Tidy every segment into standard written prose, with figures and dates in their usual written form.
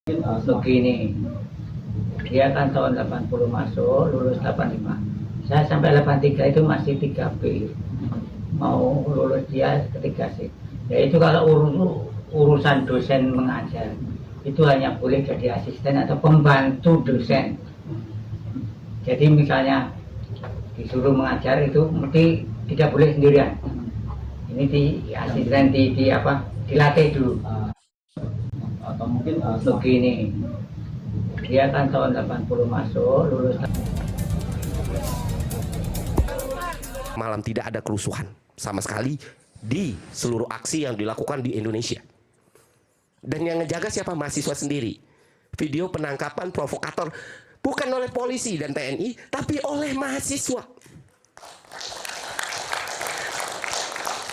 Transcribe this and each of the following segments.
Begini, dia kan tahun 80 masuk, lulus 85. Saya sampai 83 itu masih 3B. Mau lulus dia ketiga sih. Ya itu kalau urusan dosen mengajar, itu hanya boleh jadi asisten atau pembantu dosen. Jadi misalnya disuruh mengajar itu mesti tidak boleh sendirian. Ini di asisten di apa? Dilatih dulu. Atau mungkin begini, dia kan tahun 80 masuk, lulus. Malam tidak ada kerusuhan sama sekali di seluruh aksi yang dilakukan di Indonesia. Dan yang ngejaga siapa? Mahasiswa sendiri. Video penangkapan provokator bukan oleh polisi dan TNI, tapi oleh mahasiswa.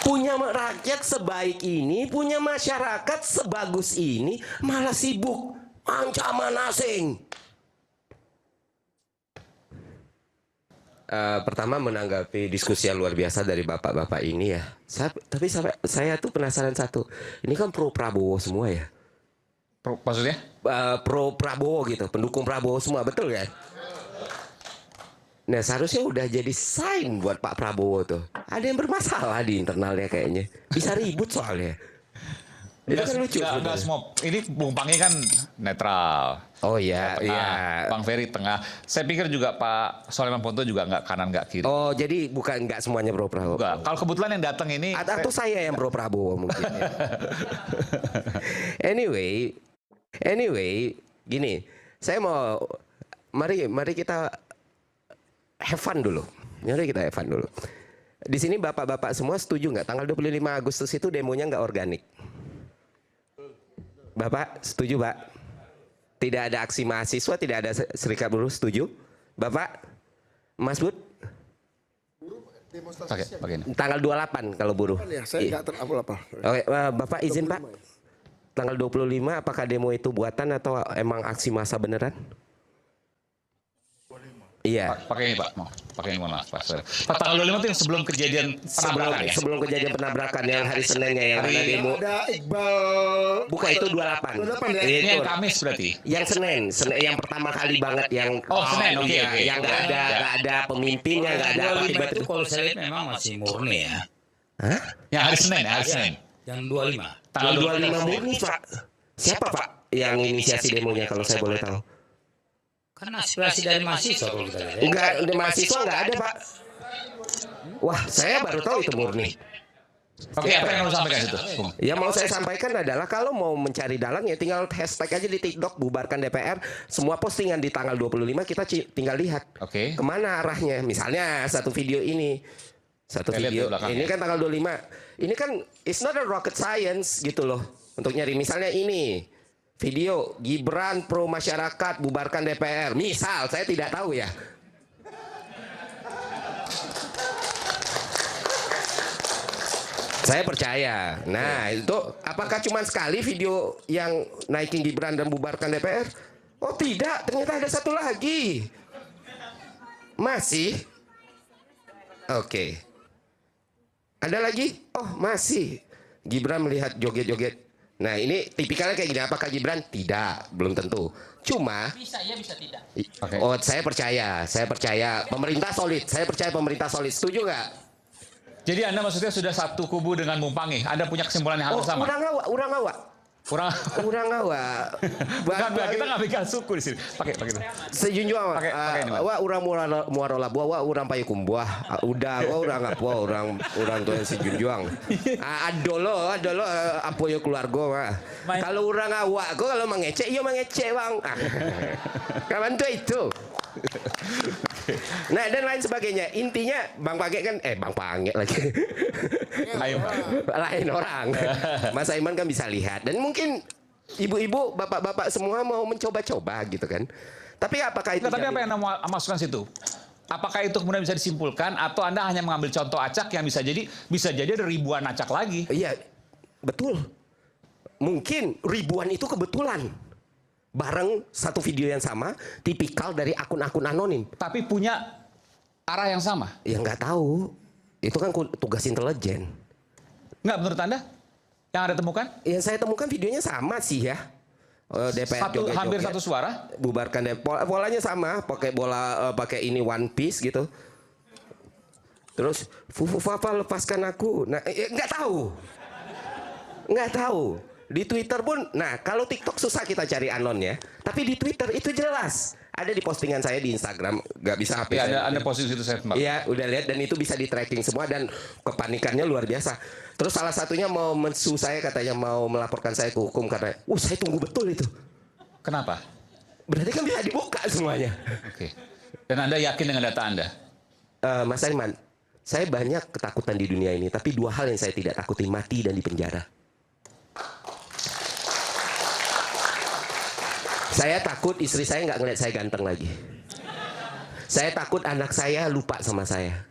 Punya rakyat sebaik ini, punya masyarakat sebagus ini, malah sibuk ancaman asing. Pertama menanggapi diskusi yang luar biasa dari bapak-bapak ini ya. Saya tuh penasaran satu. Ini kan pro Prabowo semua ya. Maksudnya? Pro Prabowo gitu, pendukung Prabowo semua, betul kan? Nah seharusnya udah jadi sign buat Pak Prabowo tuh. Ada yang bermasalah di internalnya kayaknya. Bisa ribut soalnya. Itu kan lucu. Enggak semua. Ini Bung Pangi kan netral. Oh iya, iya. Bang Ferry tengah. Saya pikir juga Pak Soleman Ponto juga nggak kanan nggak kiri. Oh jadi bukan nggak semuanya pro Prabowo. Enggak. Kalau kebetulan yang datang ini. Atau saya yang pro Prabowo mungkin. Ya. Anyway, gini. Saya mau mari kita have fun dulu. Mari kita have fun dulu. Di sini bapak-bapak semua setuju nggak tanggal 25 Agustus itu demonya nggak organik? Bapak setuju, Pak? Tidak ada aksi mahasiswa, tidak ada serikat buruh, setuju? Bapak? Mas Bud? Pakai ini. Tanggal 28 kalau buruh. Ya, saya nggak apa-apa. Oke, Bapak izin Pak. Tanggal 25 apakah demo itu buatan atau emang aksi massa beneran? Iya. Pakai ini Pak, mau pakai ini mohon maaf Pak. Pak tanggal 25 itu yang sebelum kejadian penabrakan ya? Sebelum kejadian penabrakan yang hari Seninnya yang ada demo. Ada Iqbal. Bukan itu 28. 28 ya? Ini yang Kamis berarti. Yang Senin yang pertama kali banget yang Senin, oke. Yang nggak ada pemimpinnya, nggak ada apa Itu kalau saya lihat memang masih murni ya. Hah? Yang hari Senin, hari Senin. Yang 25. Tanggal 25 murni Pak. Siapa Pak yang inisiasi demonya kalau saya boleh tahu? Kan aspirasi dari mahasiswa kalau kita lihat. Enggak, mahasiswa nggak ada Pak. Wah, saya baru tahu itu murni. Oke, apa yang mau sampaikan itu? Yang mau saya sampaikan adalah kalau mau mencari dalang ya tinggal hashtag aja di TikTok bubarkan DPR. Semua postingan di tanggal 25 kita tinggal lihat. Oke. Kemana arahnya? Misalnya satu video ini. Satu Saya video. lihat Ini kan tanggal 25. Ini kan it's not a rocket science gitu loh. Untuk nyari misalnya ini. Video Gibran pro masyarakat bubarkan DPR. Misal saya tidak tahu ya. Saya percaya. Nah itu apakah cuma sekali video yang naikin Gibran dan bubarkan DPR? Oh tidak, ternyata ada satu lagi. Masih? Oke. Ada lagi? Oh masih. Gibran melihat joget-joget. Nah ini tipikalnya kayak gini. Apakah Gibran? Tidak, belum tentu. Cuma Bisa ya, bisa tidak. Oke. oh saya percaya pemerintah solid. Saya percaya pemerintah solid. Setuju nggak? Jadi Anda maksudnya sudah satu kubu dengan Bung Pangi. Anda punya kesimpulan yang hampir sama? Urang ngawa. Kurang. Buat Kita nggak bikin suku di sini. Pakai itu. sejunjung Pakai ini, Pak. wa urang muarola buah wa urang payukum buah udah wa urang apa urang tuh yang sejunjung adolo apoyo keluarga mah kalau urang awak kok kalau mengecek iya mengecek bang kawan tuh itu. Nah dan lain sebagainya. Intinya Bang Pange kan Bang Pange lagi lain orang. Mas Aiman kan bisa lihat. Dan mungkin ibu-ibu, bapak-bapak semua mau mencoba-coba gitu kan. Tapi apakah itu? Tapi apa yang Anda mau masukkan situ? Apakah itu kemudian bisa disimpulkan atau Anda hanya mengambil contoh acak yang bisa jadi ada ribuan acak lagi? Iya, betul. Mungkin ribuan itu kebetulan. Bareng satu video yang sama, tipikal dari akun-akun anonim. Tapi punya arah yang sama? Ya nggak tahu. Itu kan tugas intelijen. Nggak menurut Anda? Yang Anda temukan? Yang saya temukan videonya sama sih ya. DPR joget-joget. Hampir satu suara. Bubarkan polanya sama, pakai bola, pakai ini one piece gitu. Terus Fufufafa lepaskan aku. Nah, nggak tahu. Di Twitter pun, nah kalau TikTok susah kita cari anonnya, tapi di Twitter itu jelas. Ada di postingan saya di Instagram, nggak bisa HP Ya, saya. ada posisi itu saya Mbak. Iya, udah lihat dan itu bisa di tracking semua dan kepanikannya luar biasa. Terus salah satunya mau mensu saya, katanya mau melaporkan saya ke hukum karena, saya tunggu betul itu. Kenapa? Berarti kan bisa dibuka semuanya. Oke. Dan Anda yakin dengan data Anda? Mas Aiman, saya banyak ketakutan di dunia ini, tapi dua hal yang saya tidak takuti, mati dan dipenjara. Saya takut istri saya nggak ngeliat saya ganteng lagi. Saya takut anak saya lupa sama saya.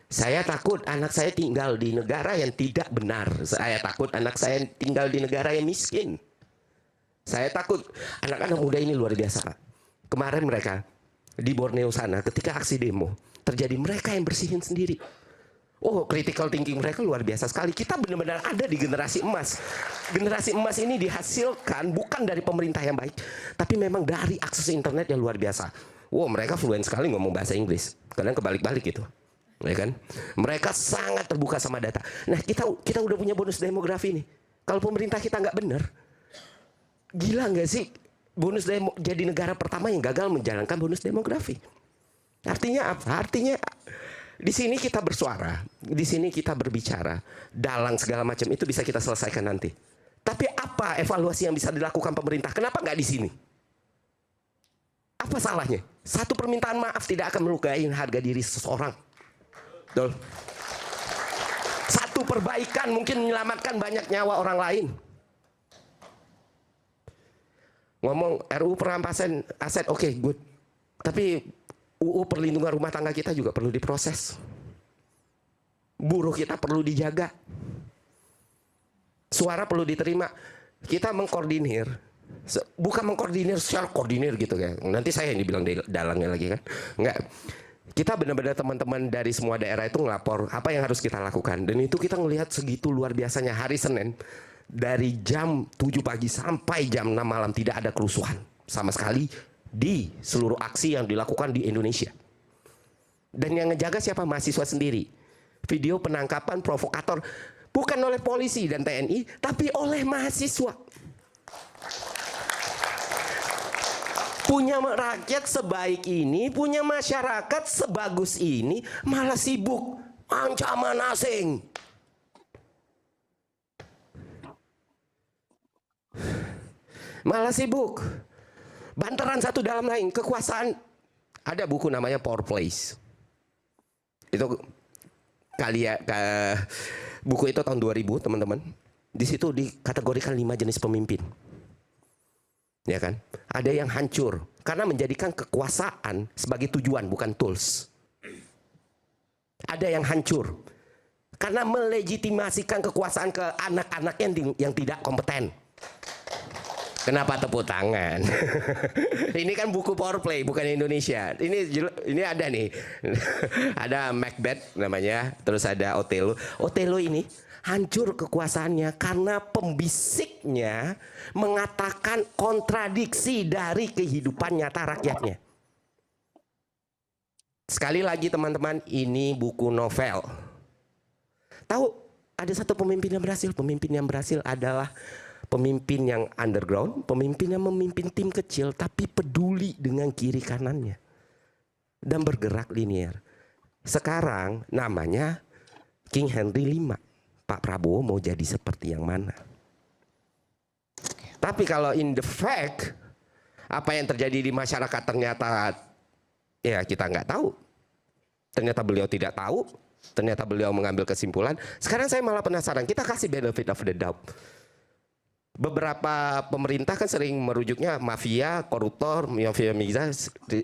Saya takut anak saya tinggal di negara yang tidak benar. Saya takut anak saya tinggal di negara yang miskin. Saya takut anak-anak muda ini luar biasa, Pak. Kemarin mereka di Borneo sana ketika aksi demo terjadi, mereka yang bersihin sendiri. Oh, critical thinking mereka luar biasa sekali. Kita benar-benar ada di generasi emas. Generasi emas ini dihasilkan bukan dari pemerintah yang baik, tapi memang dari akses internet yang luar biasa. Wow, mereka fluent sekali ngomong bahasa Inggris. Kadang kebalik-balik gitu. Ya kan? Mereka sangat terbuka sama data. Nah, kita udah punya bonus demografi nih. Kalau pemerintah kita nggak benar, gila nggak sih? Jadi negara pertama yang gagal menjalankan bonus demografi. Artinya apa? Artinya di sini kita bersuara, di sini kita berbicara, dalang segala macam itu bisa kita selesaikan nanti. Tapi apa evaluasi yang bisa dilakukan pemerintah? Kenapa nggak di sini? Apa salahnya? Satu permintaan maaf tidak akan melukai harga diri seseorang. Betul. Satu perbaikan mungkin menyelamatkan banyak nyawa orang lain. Ngomong RUU perampasan aset, oke, good. Tapi UU perlindungan rumah tangga kita juga perlu diproses. Buruh kita perlu dijaga. Suara perlu diterima. Kita mengkoordinir. Bukan mengkoordinir secara koordinir gitu kan. Nanti saya yang dibilang dalangnya lagi kan. Enggak. Kita benar-benar teman-teman dari semua daerah itu ngelapor apa yang harus kita lakukan. Dan itu kita ngelihat segitu luar biasanya hari Senin. Dari jam 7 pagi sampai jam 6 malam tidak ada kerusuhan sama sekali di seluruh aksi yang dilakukan di Indonesia. Dan yang ngejaga siapa? Mahasiswa sendiri. Video penangkapan provokator bukan oleh polisi dan TNI, tapi oleh mahasiswa. Punya rakyat sebaik ini, punya masyarakat sebagus ini, malah sibuk ancaman asing. Malah sibuk. Bantaran satu dalam lain, kekuasaan. Ada buku namanya Power Plays. Itu buku itu tahun 2000, teman-teman. Di situ dikategorikan 5 jenis pemimpin. Ya kan? Ada yang hancur karena menjadikan kekuasaan sebagai tujuan bukan tools. Ada yang hancur karena melegitimasikan kekuasaan ke anak-anak yang tidak kompeten. Kenapa tepuk tangan? Ini kan buku Power Play, bukan Indonesia. Ini ada nih. Ada Macbeth namanya, terus ada Othello. Othello ini hancur kekuasaannya karena pembisiknya mengatakan kontradiksi dari kehidupan nyata rakyatnya. Sekali lagi teman-teman, ini buku novel. Tahu ada satu pemimpin yang berhasil. Pemimpin yang berhasil adalah pemimpin yang underground, pemimpin yang memimpin tim kecil tapi peduli dengan kiri kanannya dan bergerak linear. Sekarang namanya King Henry V. Pak Prabowo mau jadi seperti yang mana? Tapi kalau in the fact apa yang terjadi di masyarakat ternyata ya kita nggak tahu. Ternyata beliau tidak tahu. Ternyata beliau mengambil kesimpulan. Sekarang saya malah penasaran. Kita kasih benefit of the doubt. Beberapa pemerintah kan sering merujuknya mafia, koruptor, mafia Miza,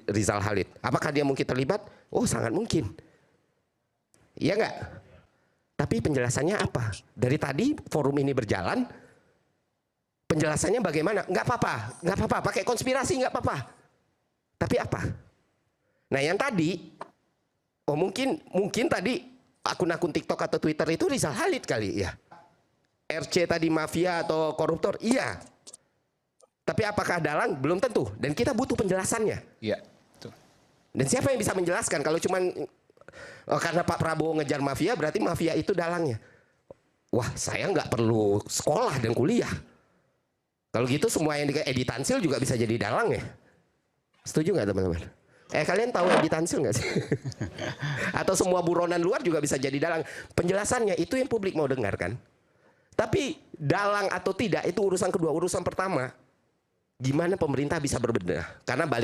Rizal Khalid. Apakah dia mungkin terlibat? Oh, sangat mungkin. Iya nggak? Tapi penjelasannya apa? Dari tadi forum ini berjalan, penjelasannya bagaimana? Nggak apa-apa, nggak apa-apa. Pakai konspirasi nggak apa-apa. Tapi apa? Nah, yang tadi, oh mungkin tadi akun-akun TikTok atau Twitter itu Rizal Khalid kali ya. RC tadi mafia atau koruptor, iya. Tapi apakah dalang? Belum tentu. Dan kita butuh penjelasannya. Iya. Betul. Dan siapa yang bisa menjelaskan? Kalau cuma karena Pak Prabowo ngejar mafia, berarti mafia itu dalangnya. Wah, saya nggak perlu sekolah dan kuliah. Kalau gitu semua yang Edi Tansil juga bisa jadi dalang ya. Setuju nggak teman-teman? Kalian tahu Edi Tansil nggak sih? Atau semua buronan luar juga bisa jadi dalang. Penjelasannya itu yang publik mau dengarkan. Tapi dalang atau tidak itu urusan kedua. Urusan pertama, gimana pemerintah bisa berbenah? Karena balik